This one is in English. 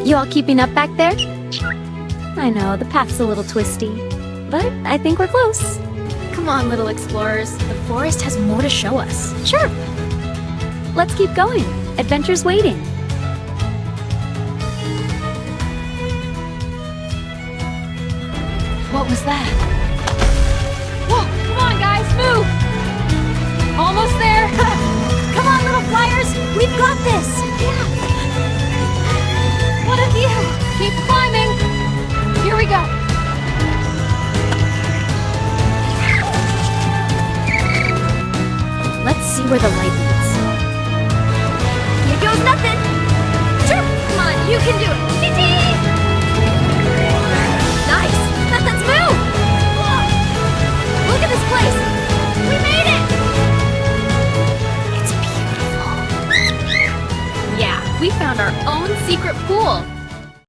You all keeping up back there? I know, the path's a little twisty, but I think we're close. Come on, little explorers. The forest has more to show us. Sure. Let's keep going. Adventure's waiting. What was that? Whoa, come on, guys, move! Almost there! Come on, little flyers! We've got this! What a view! Keep climbing! Here we go! Let's see where the light leads. Here goes nothing! Sure! Come on, you can do it! Tee-tee! Nice! Let's move! Whoa. Look at this place! We made it! It's beautiful. Yeah, we found our own secret pool.